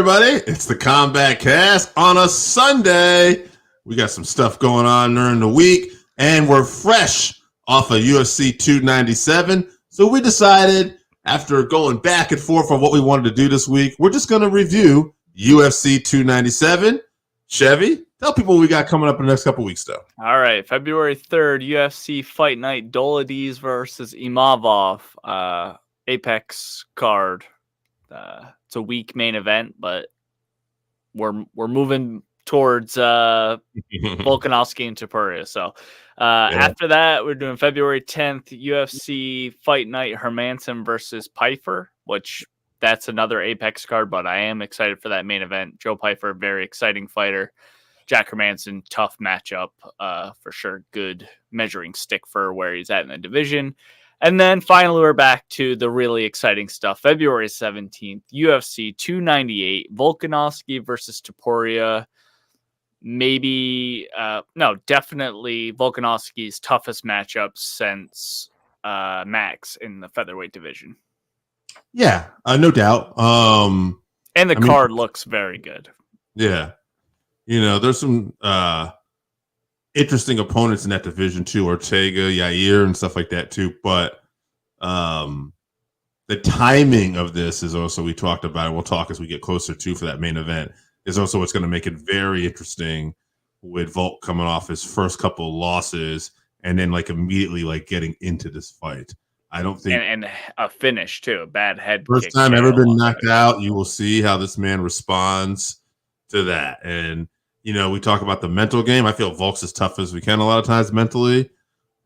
everybody? It's the Combatcast on a Sunday. We got some stuff going on during the week, and we're fresh off of UFC 297. So we decided, after going back and forth on what we wanted to do this week, we're just going to review UFC 297. Chevy, tell people what we got coming up in the next couple weeks, though. All right, February 3rd, UFC Fight Night, Dolidze versus Imavov, Apex card. It's a weak main event, but we're moving towards Volkanovski and Topuria. So after that, we're doing February 10th, UFC Fight Night, Hermansson versus Pyfer, which that's another Apex card, but I am excited for that main event. Joe Pyfer, very exciting fighter. Jack Hermansson, tough matchup for sure. Good measuring stick for where he's at in the division. And then finally, we're back to the really exciting stuff. February 17th, UFC 298, Volkanovski versus Topuria. Maybe, definitely Volkanovski's toughest matchup since Max in the featherweight division. Yeah, no doubt. And the card looks very good. Yeah. You know, there's some interesting opponents in that division too, Ortega, Yair, and stuff like that too. But the timing of this is also, we talked about it. We'll talk as we get closer to for that main event, is also what's going to make it very interesting with Volk coming off his first couple of losses and then like immediately like getting into this fight. I don't think and a finish too, a bad head first kick time ever been knocked out. You will see how this man responds to that. And you know, we talk about the mental game. I feel Volk's as tough as we can a lot of times mentally,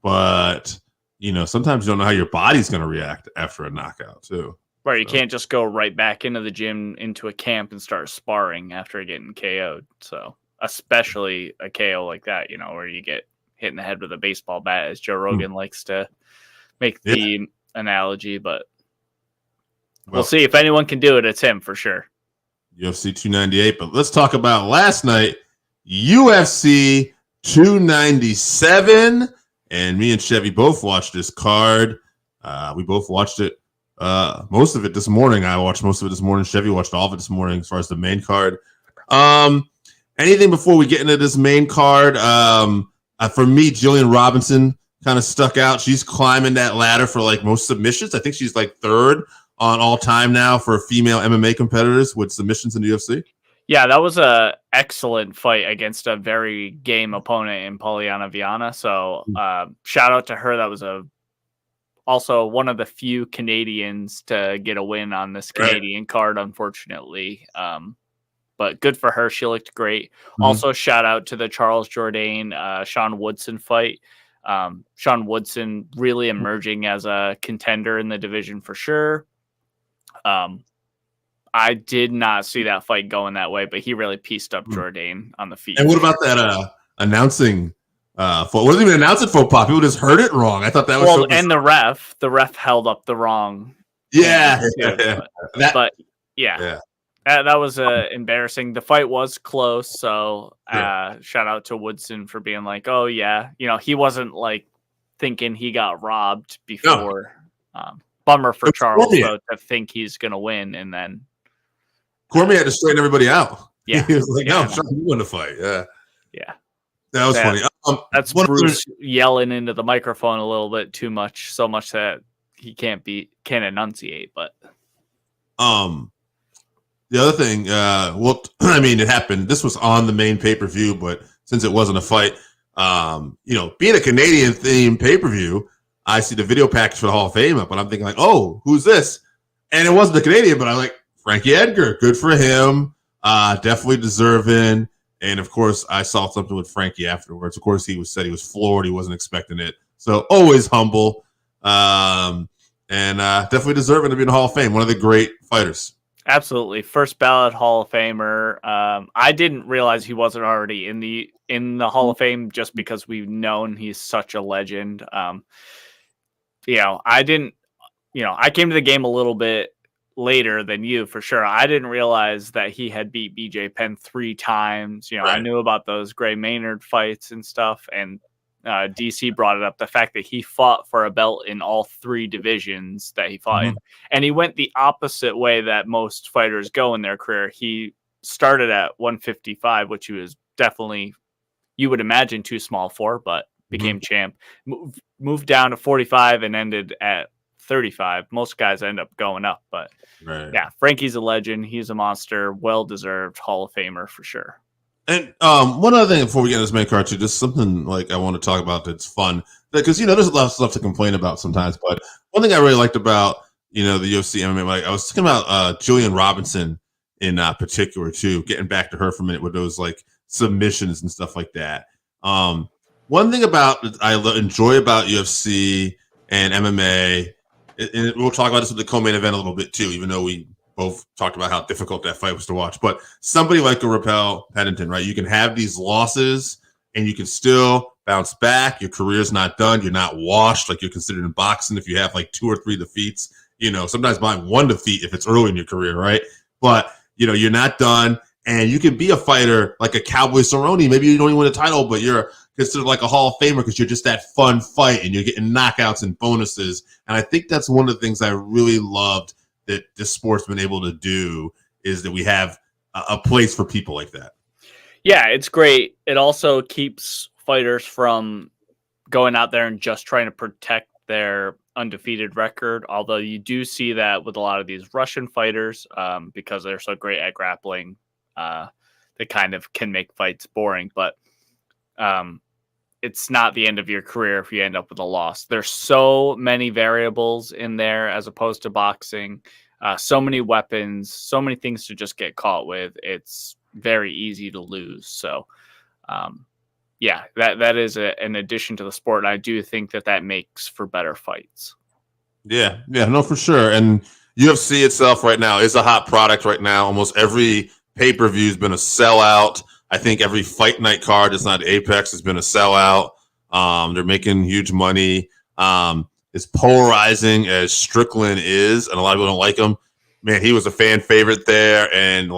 but you know, sometimes you don't know how your body's going to react after a knockout too. Right, you can't just go right back into the gym, into a camp, and start sparring after getting KO'd. So, especially a KO like that, you know, where you get hit in the head with a baseball bat, as Joe Rogan likes to make the analogy. But we'll see if anyone can do it. It's him for sure. UFC 298. But let's talk about last night, UFC 297. And me and Chevy both watched this card. We both watched it. Most of it this morning. I watched most of it this morning. Chevy watched all of it this morning as far as the main card. Anything before we get into this main card? For me, Jillian Robinson kind of stuck out. She's climbing that ladder for like most submissions. I think she's like third on all time now for female MMA competitors with submissions in the UFC. Yeah, that was a excellent fight against a very game opponent in Polyana Viana. So shout out to her. That was also one of the few Canadians to get a win on this Canadian card, unfortunately. But good for her. She looked great. Also, shout out to the Charles Jourdain, Sean Woodson fight. Sean Woodson really emerging as a contender in the division for sure. I did not see that fight going that way, but he really pieced up Jourdain on the feet. And what about that announcing? Wasn't even announcing faux pas. People just heard it wrong. I thought that was and the ref held up the wrong. Yeah. But that was embarrassing. The fight was close, so shout out to Woodson for being like, oh yeah, you know, he wasn't like thinking he got robbed before. No. Bummer for Charles though, to think he's gonna win, and then Cormier had to straighten everybody out. Yeah, he was like, "No, Sean, you win the fight." Yeah, that was funny. That's Bruce yelling into the microphone a little bit too much, so much that he can't enunciate. But the other thing, I mean, it happened. This was on the main pay-per-view, but since it wasn't a fight, you know, being a Canadian themed pay-per-view, I see the video package for the Hall of Fame up, and I'm thinking like, oh, who's this? And it wasn't a Canadian, but I'm like, Frankie Edgar, good for him. Definitely deserving. And of course, I saw something with Frankie afterwards. Of course, he said he was floored. He wasn't expecting it. So always humble. And definitely deserving to be in the Hall of Fame. One of the great fighters. Absolutely. First ballot Hall of Famer. I didn't realize he wasn't already in the Hall of Fame just because we've known he's such a legend. You know, I came to the game a little bit later than you for sure. I didn't realize that he had beat BJ Penn 3 times. You know, I knew about those Gray Maynard fights and stuff, and DC brought it up, the fact that he fought for a belt in all 3 divisions that he fought in. And he went the opposite way that most fighters go in their career. He started at 155, which he was definitely, you would imagine, too small for, but became champ. Moved down to 45 and ended at 35. Most guys end up going up, but yeah, Frankie's a legend. He's a monster, well-deserved Hall of Famer for sure. And one other thing before we get into this main card too, just something like I want to talk about that's fun, because there's a lot of stuff to complain about sometimes. But one thing I really liked about the UFC MMA, like I was talking about Julian Robinson in particular too, getting back to her for a minute with those like submissions and stuff like that. One thing I enjoy about UFC and MMA, and we'll talk about this with the co-main event a little bit too, even though we both talked about how difficult that fight was to watch. But somebody like a Raquel Pennington, right? You can have these losses and you can still bounce back. Your career's not done. You're not washed like you're considered in boxing if you have like 2 or 3 defeats. Sometimes by 1 defeat if it's early in your career, right? But, you're not done. And you can be a fighter like a Cowboy Cerrone. Maybe you don't even win a title, but you're considered like a Hall of Famer because you're just that fun fight and you're getting knockouts and bonuses. And I think that's one of the things I really loved that this sport's been able to do, is that we have a place for people like that. Yeah, it's great. It also keeps fighters from going out there and just trying to protect their undefeated record. Although you do see that with a lot of these Russian fighters, because they're so great at grappling, they kind of can make fights boring. But it's not the end of your career if you end up with a loss. There's so many variables in there as opposed to boxing. So many weapons, so many things to just get caught with. It's very easy to lose. So, yeah, that is an addition to the sport. And I do think that makes for better fights. Yeah, no, for sure. And UFC itself right now is a hot product right now. Almost every pay-per-view has been a sellout. I think every fight night card that's not Apex has been a sellout. They're making huge money. As polarizing as Strickland is, and a lot of people don't like him, man, he was a fan favorite there. And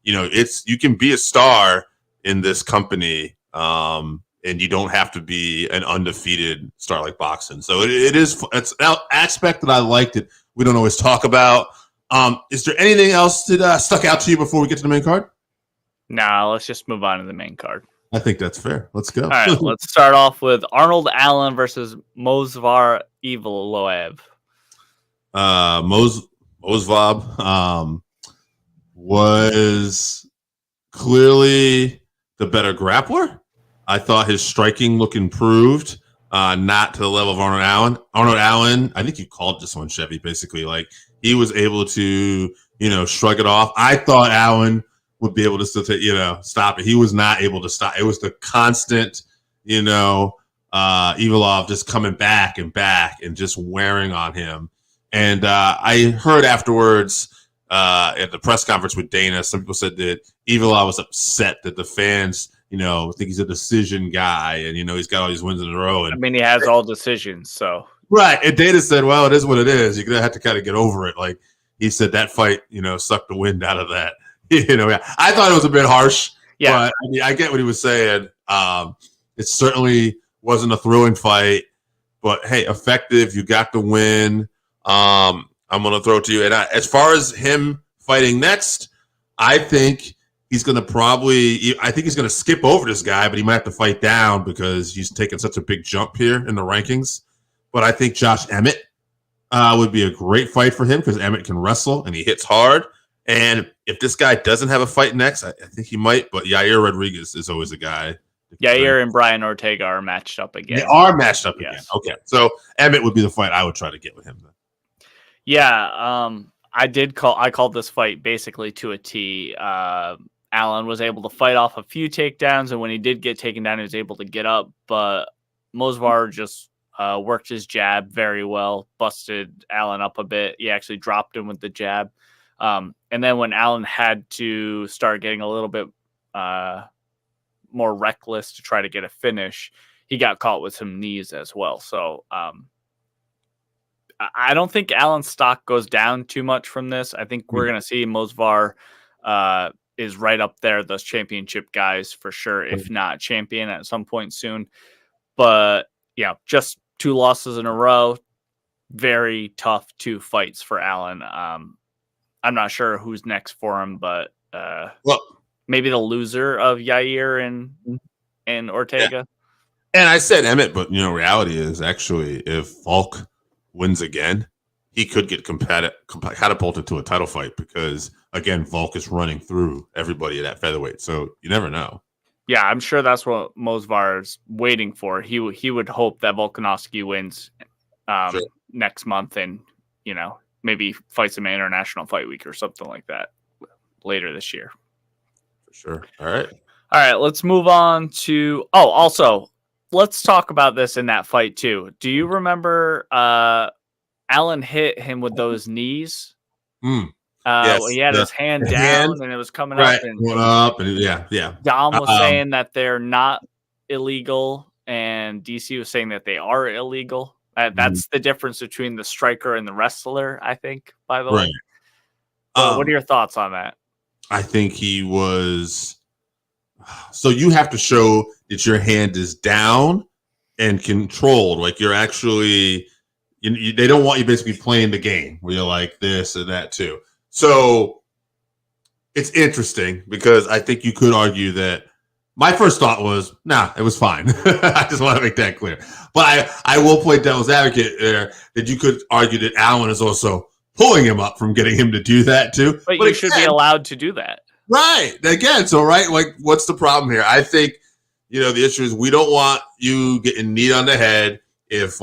you can be a star in this company, and you don't have to be an undefeated star like boxing. So it's an aspect that I liked that we don't always talk about. Is there anything else that stuck out to you before we get to the main card? Nah, let's just move on to the main card. I think that's fair. Let's go. All right, let's start off with Arnold Allen versus Movsar Evloev. Movsar was clearly the better grappler. I thought his striking look improved, not to the level of Arnold Allen. Arnold Allen, I think you called this one, Chevy, basically. Like, he was able to, shrug it off. I thought Allen would be able to still stop it. He was not able to stop. It was the constant, Evloev just coming back and just wearing on him. And I heard afterwards at the press conference with Dana, some people said that Evloev was upset that the fans, think he's a decision guy, and he's got all these wins in a row. And I mean, he has all decisions, so right. And Dana said, "Well, it is what it is. You're gonna have to kind of get over it." Like he said, that fight, sucked the wind out of that. I thought it was a bit harsh. Yeah, but I get what he was saying. It certainly wasn't a thrilling fight, but hey, effective. You got the win. I'm gonna throw it to you. And as far as him fighting next, I think he's gonna skip over this guy, but he might have to fight down because he's taking such a big jump here in the rankings. But I think Josh Emmett would be a great fight for him because Emmett can wrestle and he hits hard. And if this guy doesn't have a fight next, I think he might. But Yair Rodriguez is always a guy. Yair and Brian Ortega are matched up again. They are matched up again. Yes. Okay. So Emmett would be the fight I would try to get with him then. Yeah. I called this fight basically to a T. Allen was able to fight off a few takedowns, and when he did get taken down, he was able to get up. But Movsar just worked his jab very well, busted Allen up a bit. He actually dropped him with the jab. And then when Allen had to start getting a little bit more reckless to try to get a finish, he got caught with some knees as well. So I don't think Allen's stock goes down too much from this. I think we're going to see Movsar is right up there, those championship guys for sure, if not champion at some point soon. But yeah, just 2 losses in a row. Very tough 2 fights for Allen. I'm not sure who's next for him, but well, maybe the loser of Yair and Ortega. Yeah. And I said Emmett, but reality is actually if Volk wins again, he could get catapulted to a title fight because again, Volk is running through everybody at that featherweight. So you never know. Yeah, I'm sure that's what Movsar is waiting for. He would hope that Volkanovski wins Sure. next month and, maybe fights him in International Fight Week or something like that later this year. For sure. All right, let's move on to also, let's talk about this in that fight too. Do you remember Allen hit him with those knees? Yes, he had his hand down and it was coming up and went up and yeah. Dom was saying that they're not illegal and DC was saying that they are illegal. That's the difference between the striker and the wrestler, I think, by the way. What are your thoughts on that? I think he was. So you have to show that your hand is down and controlled. Like you're actually, they don't want you basically playing the game where you're like this and that too. So it's interesting because I think you could argue that my first thought was, nah, it was fine. I just want to make that clear. But I will play devil's advocate there that you could argue that Allen is also pulling him up from getting him to do that too. But you should be allowed to do that. Right. Again, so like what's the problem here? I think, the issue is we don't want you getting kneed on the head. If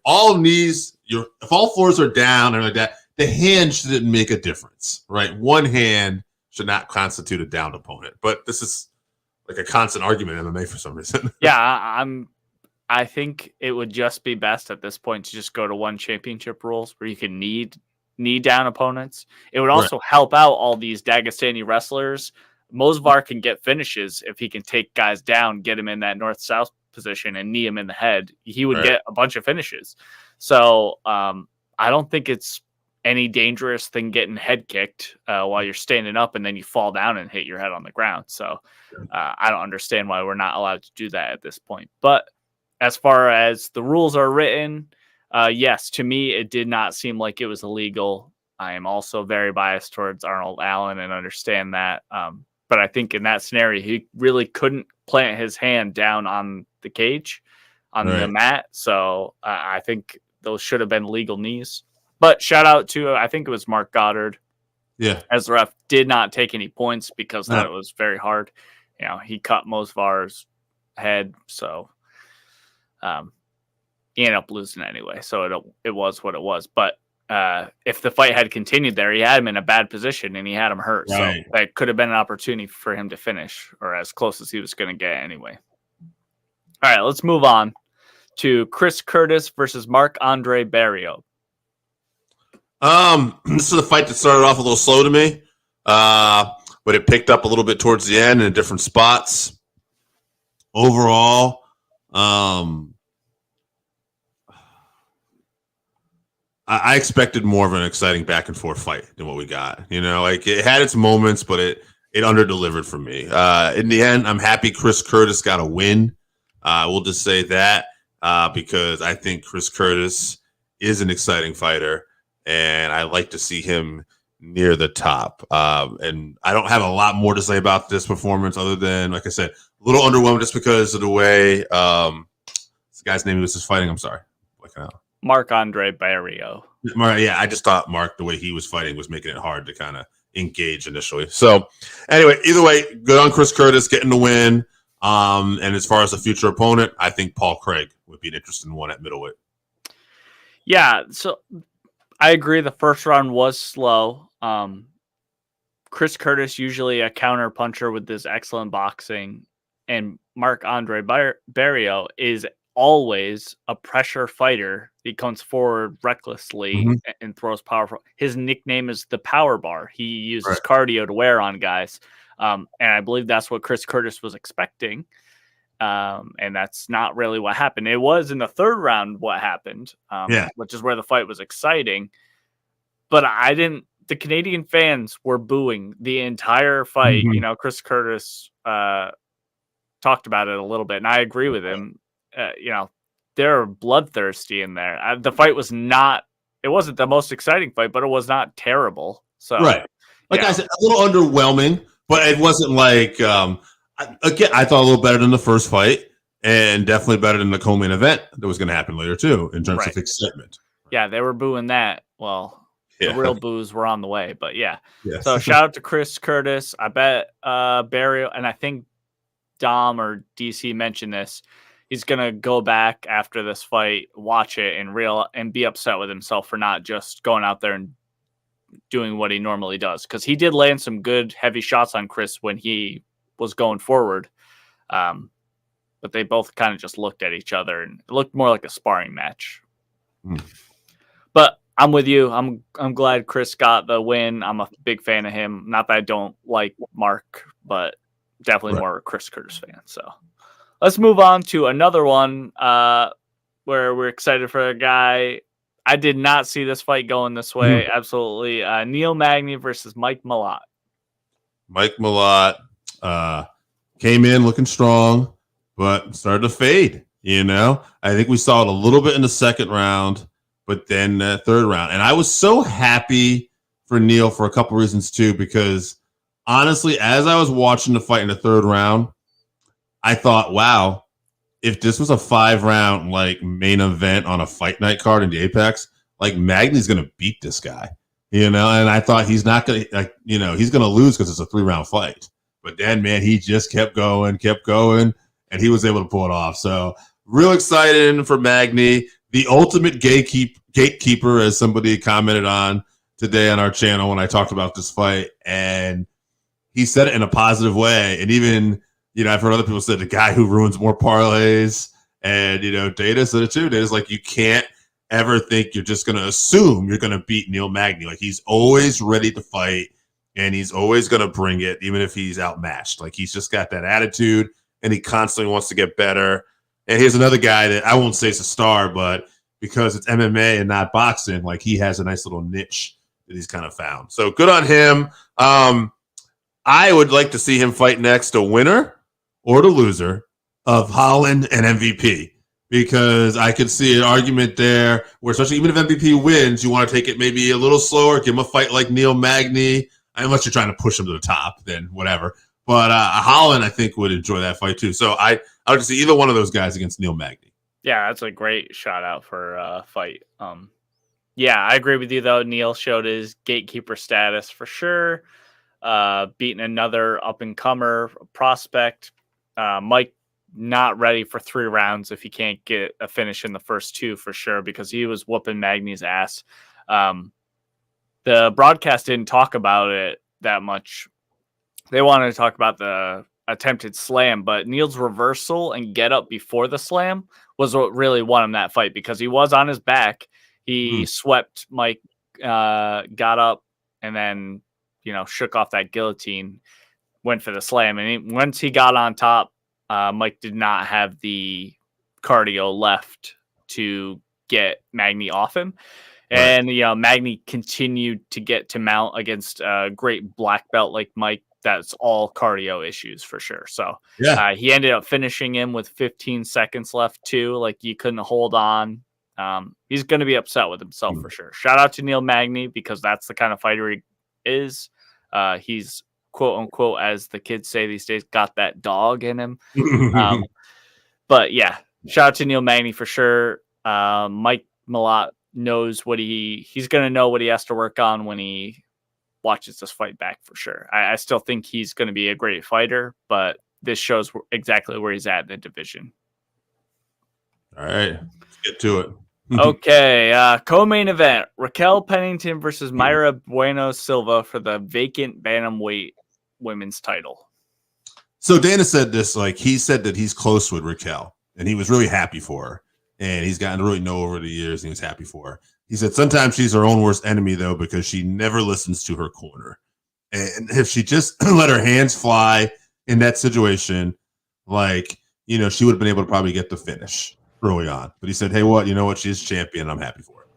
all knees, if all floors are down and like that, the hand shouldn't make a difference, right? One hand should not constitute a downed opponent. But this is like a constant argument in MMA for some reason. Yeah, I think it would just be best at this point to just go to one championship rules where you can knee down opponents. It would also help out all these Dagestani wrestlers. Movsar can get finishes if he can take guys down, get him in that north-south position and knee him in the head. He would get a bunch of finishes. So I don't think it's any dangerous thing getting head kicked while you're standing up and then you fall down and hit your head on the ground. So I don't understand why we're not allowed to do that at this point. But as far as the rules are written, yes, to me, it did not seem like it was illegal. I am also very biased towards Arnold Allen and understand that. But I think in that scenario, he really couldn't plant his hand down on the cage, on the mat. So I think those should have been legal knees. But shout out to, I think it was Mark Goddard. Yeah. As the ref did not take any points because that was very hard. He cut Movsar's head. So he ended up losing anyway. So it was what it was. But if the fight had continued there, he had him in a bad position and he had him hurt. Right. So that could have been an opportunity for him to finish or as close as he was going to get anyway. All right, let's move on to Chris Curtis versus Marc-Andre Barriault. This is a fight that started off a little slow to me, but it picked up a little bit towards the end in different spots. Overall, I expected more of an exciting back and forth fight than what we got. Like it had its moments, but it under-delivered for me. In the end, I'm happy Chris Curtis got a win. We'll just say that because I think Chris Curtis is an exciting fighter, and I like to see him near the top. And I don't have a lot more to say about this performance other than, like I said, a little underwhelmed just because of the way this guy's name he was just fighting. I'm sorry. Marc-Andre Barriault. Yeah, I just thought Mark, the way he was fighting, was making it hard to kind of engage initially. So, anyway, either way, good on Chris Curtis getting the win. And as far as the future opponent, I think Paul Craig would be an interesting one at middleweight. Yeah, so I agree. The first round was slow. Chris Curtis, usually a counter puncher with this excellent boxing, and Marc-Andre Barriault is always a pressure fighter. He comes forward recklessly and throws powerful. His nickname is the Power Bar. He uses cardio to wear on guys. And I believe that's what Chris Curtis was expecting. And that's not really what happened. It was in the third round what happened, which is where the fight was exciting. But the Canadian fans were booing the entire fight. Chris Curtis talked about it a little bit, and I agree with him. they're bloodthirsty in there. The fight was not. It wasn't the most exciting fight, but it was not terrible. So right, like I said, a little underwhelming, but it wasn't like. I thought a little better than the first fight, and definitely better than the co-main event that was going to happen later too, in terms of excitement. Yeah, they were booing that. Well, the real boos were on the way, but yeah. Yes. So shout out to Chris Curtis. I bet Barriault, and I think Dom or DC mentioned this. He's gonna go back after this fight, watch it, and be upset with himself for not just going out there and doing what he normally does, because he did land some good heavy shots on Chris when he was going forward. But they both kind of just looked at each other, and it looked more like a sparring match. But I'm with you. I'm glad Chris got the win. I'm a big fan of him. Not that I don't like Mark, but definitely more a Chris Curtis fan. So let's move on to another one where we're excited for a guy. I did not see this fight going this way. Absolutely. Neil Magny versus Mike Malott. Mike Malott came in looking strong, but started to fade. I think we saw it a little bit in the second round, but then third round. And I was so happy for Neil for a couple reasons too, because honestly, as I was watching the fight in the third round, I thought, wow, if this was a 5-round like main event on a fight night card in the Apex, like Magny's going to beat this guy, and I thought he's not going to, he's going to lose because it's a 3-round fight. But then, man, he just kept going, and he was able to pull it off. So real excited for Magny, the ultimate gatekeeper, as somebody commented on today on our channel when I talked about this fight. And he said it in a positive way. And even, I've heard other people say the guy who ruins more parlays. And, Data said it too. Data's like, you can't ever think you're just going to assume you're going to beat Neil Magny. Like, he's always ready to fight, and he's always going to bring it, even if he's outmatched. Like, he's just got that attitude, and he constantly wants to get better. And here's another guy that I won't say is a star, but because it's MMA and not boxing, like, he has a nice little niche that he's kind of found. So good on him. I would like to see him fight next the winner or the loser of Holland and MVP, because I could see an argument there where, especially even if MVP wins, you want to take it maybe a little slower, give him a fight like Neil Magny, unless you're trying to push him to the top, then whatever. But Holland, I think, would enjoy that fight too. So I would see either one of those guys against Neil Magny. Yeah, that's a great shout out for a fight. Yeah, I agree with you, though. Neil showed his gatekeeper status for sure. Beating another up-and-comer prospect. Mike not ready for 3 rounds if he can't get a finish in the first 2 for sure, because he was whooping Magny's ass. The broadcast didn't talk about it that much. They wanted to talk about the attempted slam, but Neil's reversal and get up before the slam was what really won him that fight, because he was on his back. He swept Mike, got up, and then, shook off that guillotine, went for the slam. And once he got on top, Mike did not have the cardio left to get Magny off him. And, Magny continued to get to mount against a great black belt like Mike. That's all cardio issues for sure. So he ended up finishing him with 15 seconds left too. Like, you couldn't hold on. He's going to be upset with himself for sure. Shout out to Neil Magny, because that's the kind of fighter he is. He's, quote unquote, as the kids say these days, got that dog in him. But yeah, shout out to Neil Magny for sure. Mike Malott knows what he's going to know what he has to work on when he watches this fight back for sure. I still think he's going to be a great fighter, but this shows exactly where he's at in the division. All right, let's get to it. Okay, co-main event: Raquel Pennington versus Mayra Bueno Silva for the vacant bantamweight women's title. So Dana said this, like, he said that he's close with Raquel, and he was really happy for her, and he's gotten to really know over the years, and he was happy for her. He said sometimes she's her own worst enemy, though, because she never listens to her corner. And if she just let her hands fly in that situation, like, she would have been able to probably get the finish early on. But he said, hey, you know what? She's champion. I'm happy for her.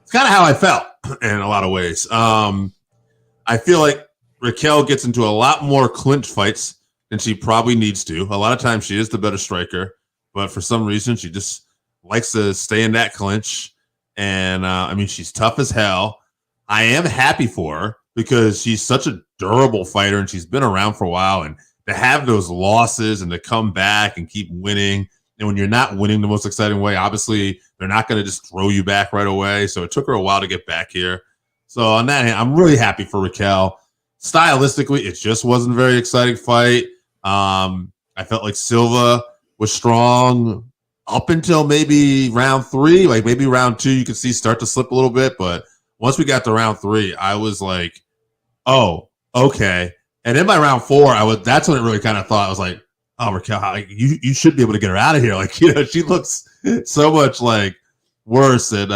It's kind of how I felt in a lot of ways. I feel like Raquel gets into a lot more clinch fights than she probably needs to. A lot of times she is the better striker. but for some reason she just likes to stay in that clinch. And I mean, she's tough as hell. I am happy for her because she's such a durable fighter and she's been around for a while. And to have those losses and to come back and keep winning, and when you're not winning the most exciting way, obviously they're not going to just throw you back right away. So it took her a while to get back here. So on that hand, I'm really happy for Raquel. Stylistically, it just wasn't a very exciting fight. I felt like Silva was strong up until maybe round 3. Like maybe round 2, you could see start to slip a little bit. But once we got to round 3, I was like, oh, okay. And then by round 4, that's when it really kind of thought, I was like, oh, Raquel, you should be able to get her out of here. Like, she looks so much like worse. And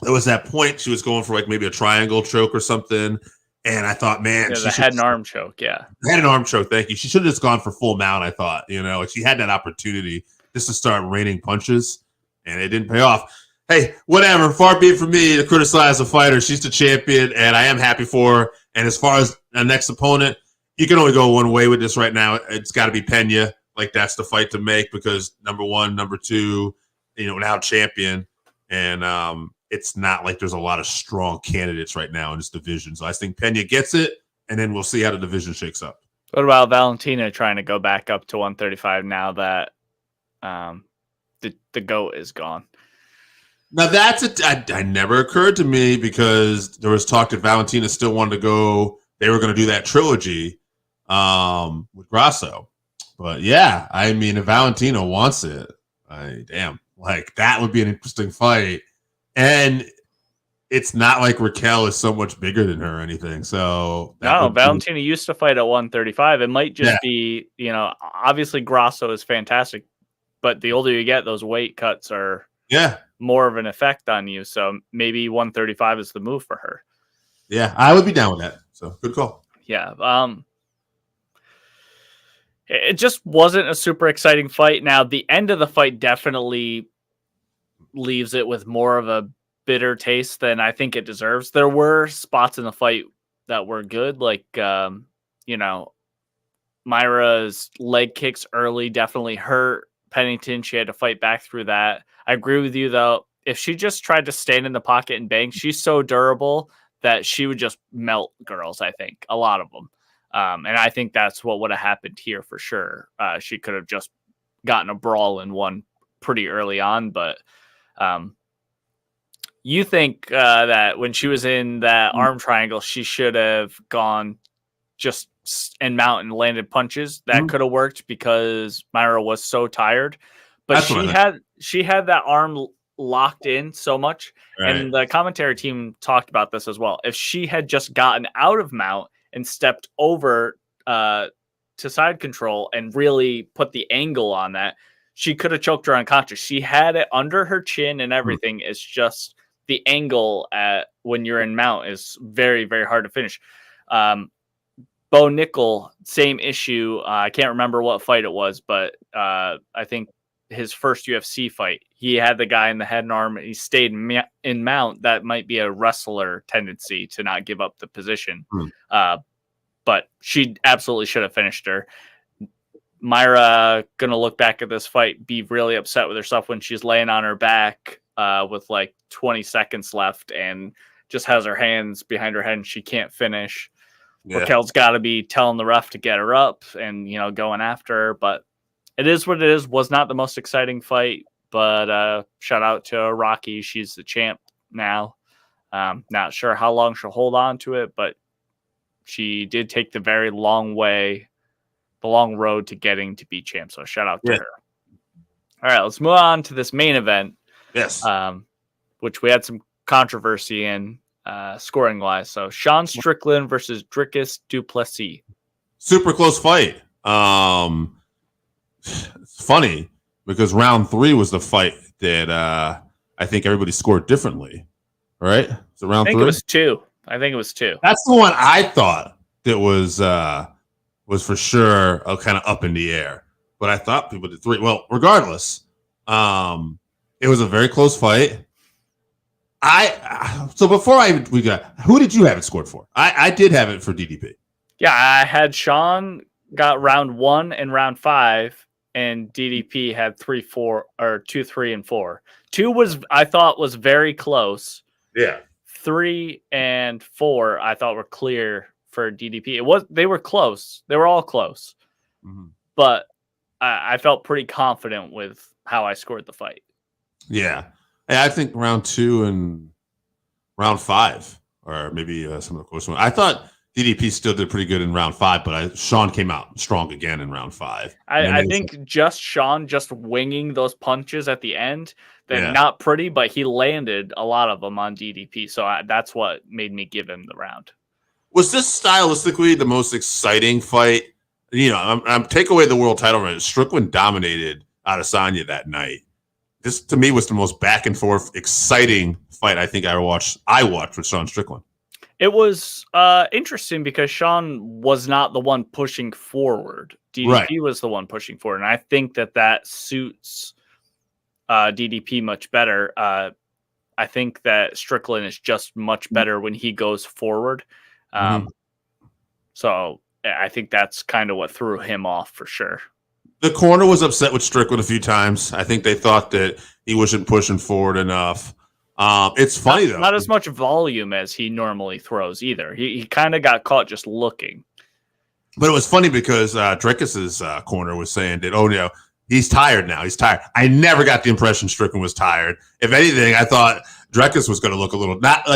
there was that point she was going for like maybe a triangle choke or something. And I thought, man, she had an arm choke. Yeah. Had an arm choke. Thank you. She should have just gone for full mount. I thought, like she had that opportunity just to start raining punches and it didn't pay off. Hey, whatever. Far be it from me to criticize a fighter. She's the champion and I am happy for her. And as far as the next opponent, you can only go one way with this right now. It's got to be Pena. Like that's the fight to make because number 1, number 2, now champion. And it's not like there's a lot of strong candidates right now in this division. So I think Pena gets it, and then we'll see how the division shakes up. What about Valentina trying to go back up to 135 now that the GOAT is gone? Now I never occurred to me because there was talk that Valentina still wanted to go. They were going to do that trilogy with Grasso. But yeah, I mean, if Valentina wants it, like that would be an interesting fight. And it's not like Raquel is so much bigger than her or anything. So Valentina used to fight at 135. It might just be, obviously Grasso is fantastic, but the older you get, those weight cuts are more of an effect on you. So maybe 135 is the move for her. Yeah, I would be down with that. So good call. Yeah. It just wasn't a super exciting fight. Now, the end of the fight definitely leaves it with more of a bitter taste than I think it deserves. There were spots in the fight that were good, like Mayra's leg kicks early definitely hurt Pennington. She had to fight back through that. I agree with you though. If she just tried to stand in the pocket and bang, she's so durable that she would just melt girls. I think a lot of them, and I think that's what would have happened here for sure. She could have just gotten a brawl in one pretty early on, but. You think that when she was in that arm triangle, she should have gone just in mount and landed punches? That could have worked because Mayra was so tired. But she had that arm locked in so much. Right. And the commentary team talked about this as well. If she had just gotten out of mount and stepped over to side control and really put the angle on that, she could have choked her unconscious. She had it under her chin and everything. It's just the angle at when you're in mount is very, very hard to finish. Bo Nickel, same issue. I can't remember what fight it was, but I think his first UFC fight, he had the guy in the head and arm. He stayed in mount. That might be a wrestler tendency to not give up the position. But she absolutely should have finished her. Mayra gonna look back at this fight, be really upset with herself when she's laying on her back with like 20 seconds left and just has her hands behind her head and she can't finish. Raquel's got to be telling the ref to get her up and going after her, but it is what it is. Was not the most exciting fight, but shout out to Rocky. She's the champ now. Not sure how long she'll hold on to it, but she did take the very long road to getting to be champ. So shout out to her. All right, let's move on to this main event. Yes. Which we had some controversy in scoring wise. So Sean Strickland versus Driscus Du Plessis. Super close fight. It's funny because round 3 was the fight that I think everybody scored differently. Right? So round 3? I think it was 2. That's the one I thought that was for sure kind of up in the air. But I thought people did 3. Well, regardless, it was a very close fight. So before who did you have it scored for? I did have it for DDP. Yeah, I had Sean got round 1 and round 5, and DDP had 3, 4, or 2, 3, and 4. 2 I thought was very close. Yeah. 3 and 4 I thought were clear for DDP. They were close. They were all close. Mm-hmm. But I felt pretty confident with how I scored the fight. Yeah. I think round 2 and round 5, or maybe some of the close ones. I thought DDP still did pretty good in round 5, but Sean came out strong again in round 5. I think just Sean just winging those punches at the end, they're not pretty, but he landed a lot of them on DDP. So that's what made me give him the round. Was this stylistically the most exciting fight? I'm take away the world title run. Strickland dominated Adesanya that night. This to me was the most back and forth, exciting fight I think I watched with Sean Strickland. It was interesting because Sean was not the one pushing forward. DDP was the one pushing forward, and I think that suits DDP much better. I think that Strickland is just much better when he goes forward. So I think that's kind of what threw him off for sure. The corner was upset with Strickland a few times. I think they thought that he wasn't pushing forward enough. It's funny, though. Not as much volume as he normally throws either. He kind of got caught just looking. But it was funny because Driscus's corner was saying that, he's tired now. He's tired. I never got the impression Strickland was tired. If anything, I thought Driscus was going to look a little, not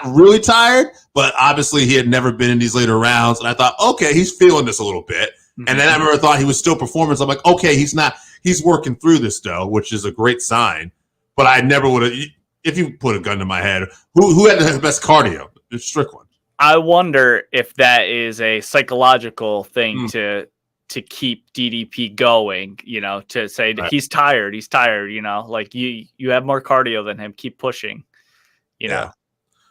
really tired, but obviously he had never been in these later rounds. And I thought, okay, he's feeling this a little bit. Mm-hmm. And then I remember thought he was still performing. So I'm like, okay, he's working through this though, which is a great sign. But I never would have, if you put a gun to my head, who had the best cardio? It's Strickland. I wonder if that is a psychological thing to keep DDP going, to say that he's tired, like you have more cardio than him, keep pushing, Yeah.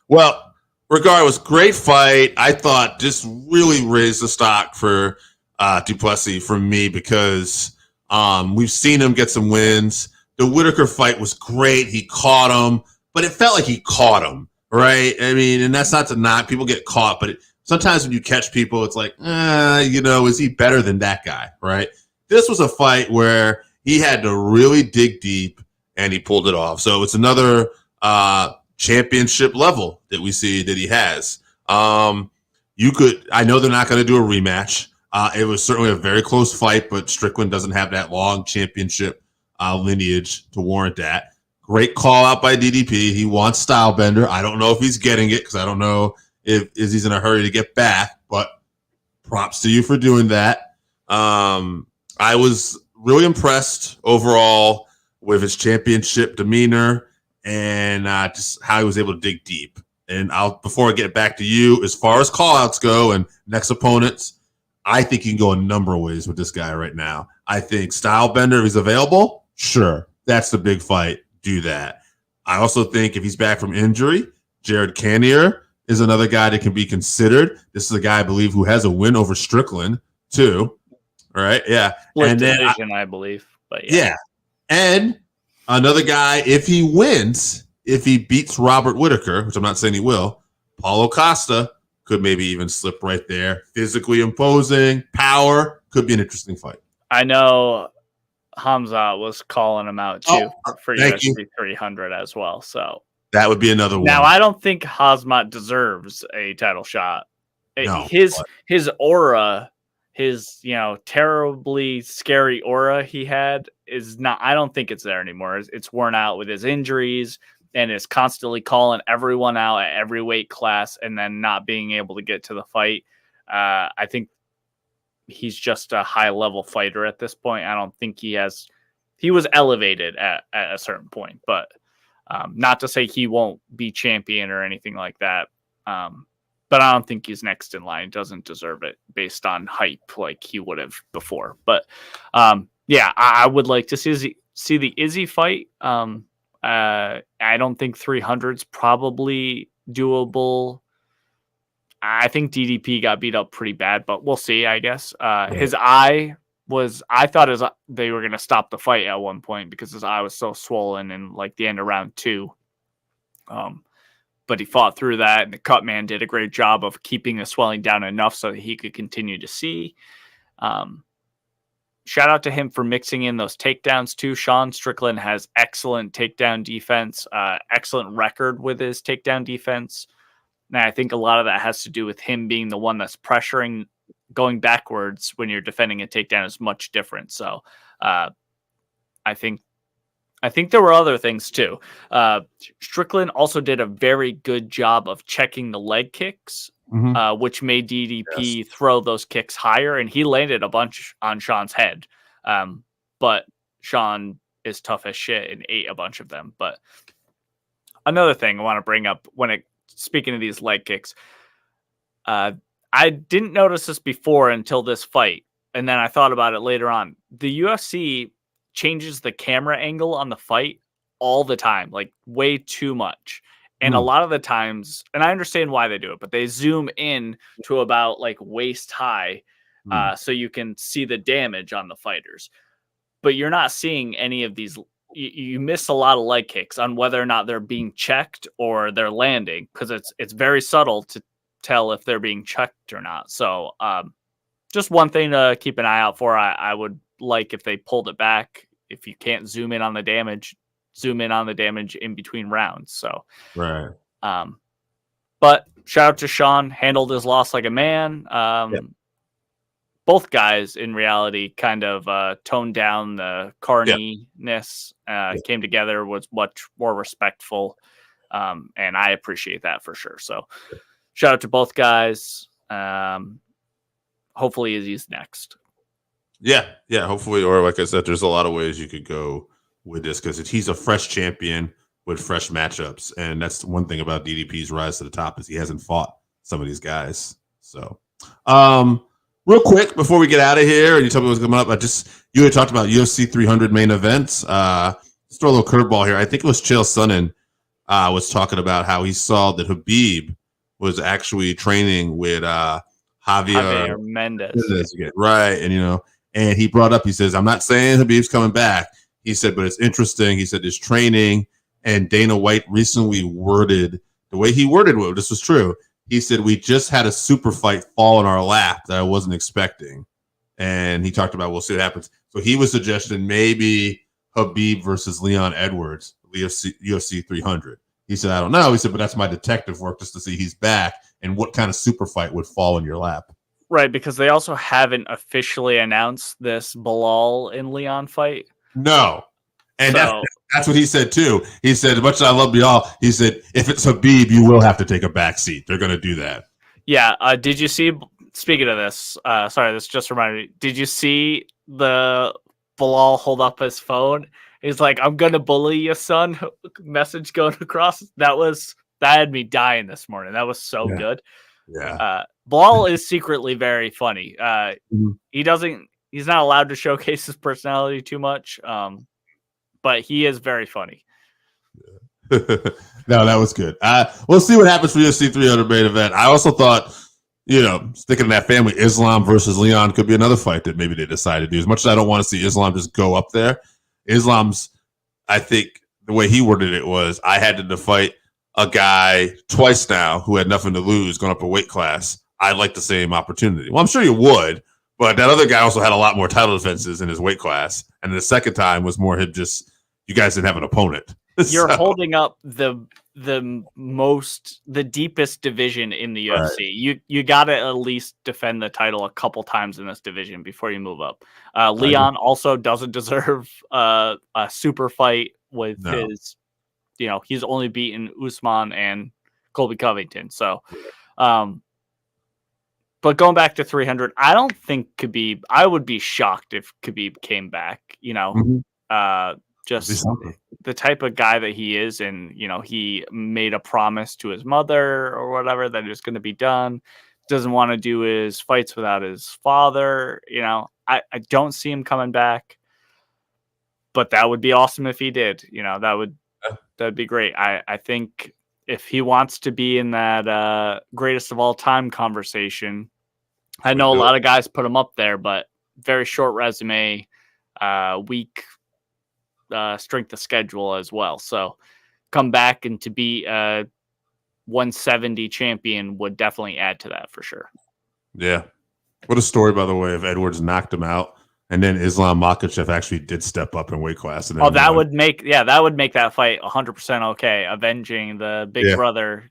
Well, regardless, great fight. I thought this really raised the stock for Du Plessis for me because we've seen him get some wins. The Whitaker fight was great. He caught him, but it felt like he caught him, right? I mean, and that's not to knock. People get caught, but sometimes when you catch people, it's like, is he better than that guy, right? This was a fight where he had to really dig deep, and he pulled it off. So it's another championship level that we see that he has. I know they're not going to do a rematch. It was certainly a very close fight, but Strickland doesn't have that long championship lineage to warrant that. Great call out by DDP. He wants style bender. I don't know if he's getting it because I don't know if he's in a hurry to get back, but props to you for doing that. I was really impressed overall with his championship demeanor and just how he was able to dig deep. And before I get back to you, as far as call outs go and next opponents, I think you can go a number of ways with this guy right now. I think style bender, if he's available, sure, that's the big fight. Do that. I also think if he's back from injury, Jared Cannonier is another guy that can be considered. This is a guy, I believe, who has a win over Strickland, too. All right, yeah. And division, I believe. But yeah. And another guy, if he beats Robert Whitaker, which I'm not saying he will, Paulo Costa could maybe even slip right there. Physically imposing, power, could be an interesting fight. I know Hamza was calling him out too for UFC 300 as well. So that would be another one. Now I don't think Hamza deserves a title shot. No, his aura, his terribly scary aura he had is not. I don't think it's there anymore. It's worn out with his injuries and is constantly calling everyone out at every weight class and then not being able to get to the fight. I think he's just a high level fighter at this point. I don't think he was elevated at a certain point, but not to say he won't be champion or anything like that. But I don't think he's next in line. Doesn't deserve it based on hype like he would have before. But I would like to see the Izzy fight. I don't think 300's probably doable. I think DDP got beat up pretty bad, but we'll see, I guess. His eye I thought they were going to stop the fight at one point because his eye was so swollen in like the end of round 2. But he fought through that, and the cut man did a great job of keeping the swelling down enough so that he could continue to see. shout out to him for mixing in those takedowns too. Sean Strickland has excellent takedown defense, excellent record with his takedown defense. And I think a lot of that has to do with him being the one that's pressuring. Going backwards when you're defending a takedown is much different. So I think there were other things too. Strickland also did a very good job of checking the leg kicks, which made DDP throw those kicks higher, and he landed a bunch on Sean's head. But Sean is tough as shit and ate a bunch of them. But another thing I want to bring up speaking of these leg kicks, I didn't notice this before until this fight, and then I thought about it later on. The UFC changes the camera angle on the fight all the time, like way too much. And a lot of the times, and I understand why they do it, but they zoom in to about like waist high so you can see the damage on the fighters. But you're not seeing any of these. You miss a lot of leg kicks on whether or not they're being checked or they're landing, because it's very subtle to tell if they're being checked or not. So just one thing to keep an eye out for. I would like if they pulled it back. If you can't zoom in on the damage, zoom in on the damage in between rounds. So right. But shout out to Sean, handled his loss like a man. Both guys in reality kind of toned down the carniness, came together, was much more respectful. And I appreciate that for sure. So shout out to both guys. Hopefully Izzy's next. Yeah. Hopefully, or like I said, there's a lot of ways you could go with this because he's a fresh champion with fresh matchups, and that's one thing about DDP's rise to the top is he hasn't fought some of these guys. So, real quick before we get out of here, and you told me what's coming up. You had talked about UFC 300 main events. Let's throw a little curveball here. I think it was Chael Sonnen was talking about how he saw that Khabib was actually training with Javier Mendez. Right. And he brought up, he says, I'm not saying Khabib's coming back. He said, but it's interesting. He said, there's training. And Dana White recently worded the way he worded it. This was true. He said, we just had a super fight fall in our lap that I wasn't expecting. And he talked about, we'll see what happens. So he was suggesting maybe Khabib versus Leon Edwards, UFC 300. He said, I don't know. He said, but that's my detective work just to see he's back and what kind of super fight would fall in your lap. Right, because they also haven't officially announced this Bilal and Leon fight. No. And that's what he said, too. He said, as much as I love Bilal, he said, if it's Khabib, you will have to take a back seat. They're going to do that. Yeah. Did you see, speaking of this, sorry, this just reminded me, did you see the Bilal hold up his phone? He's like, I'm going to bully you, son. Message going across. That had me dying this morning. That was so good. Yeah. Bilal is secretly very funny. He's not allowed to showcase his personality too much. But he is very funny. No, that was good. We'll see what happens for UFC 300 main event. I also thought, sticking in that family, Islam versus Leon could be another fight that maybe they decide to do. As much as I don't want to see Islam just go up there, Islam's, I think the way he worded it was, I had to fight a guy twice now who had nothing to lose going up a weight class. I'd like the same opportunity. Well, I'm sure you would, but that other guy also had a lot more title defenses in his weight class. And the second time was more him just, you guys didn't have an opponent. You're holding up the deepest division in the UFC. Right. You got to at least defend the title a couple times in this division before you move up. Leon also doesn't deserve a super fight with his, he's only beaten Usman and Colby Covington. So, but going back to 300, I don't think Khabib, I would be shocked if Khabib came back, just the type of guy that he is. And, he made a promise to his mother or whatever that it's going to be done. Doesn't want to do his fights without his father. I don't see him coming back, but that would be awesome if he did. That'd be great. I think if he wants to be in that greatest of all time conversation, I know a lot of guys put him up there, but very short resume, weak strength of schedule as well. So come back and to be a 170 champion would definitely add to that for sure. Yeah. What a story, by the way, if Edwards knocked him out And then Islam Makhachev actually did step up in weight class. And that would make that fight 100% okay, avenging the big brother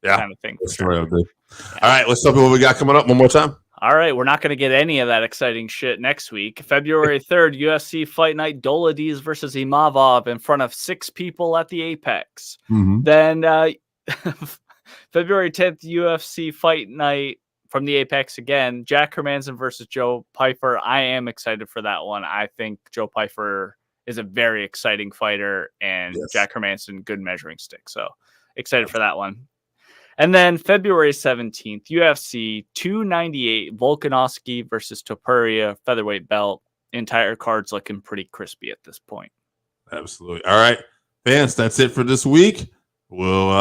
kind of thing. That's the right idea. All right, let's talk about what we got coming up one more time. All right, we're not going to get any of that exciting shit next week. February 3rd, UFC Fight Night, Dolidze versus Imavov in front of 6 people at the Apex. Mm-hmm. Then February 10th, UFC Fight Night from the Apex again, Jack Hermanson versus Joe Pyfer. I am excited for that one. I think Joe Pyfer is a very exciting fighter, and Jack Hermanson, good measuring stick. So excited for that one. And then February 17th, UFC 298, Volkanovski versus Topuria, featherweight belt. Entire card's looking pretty crispy at this point. Absolutely. All right, fans, that's it for this week. We'll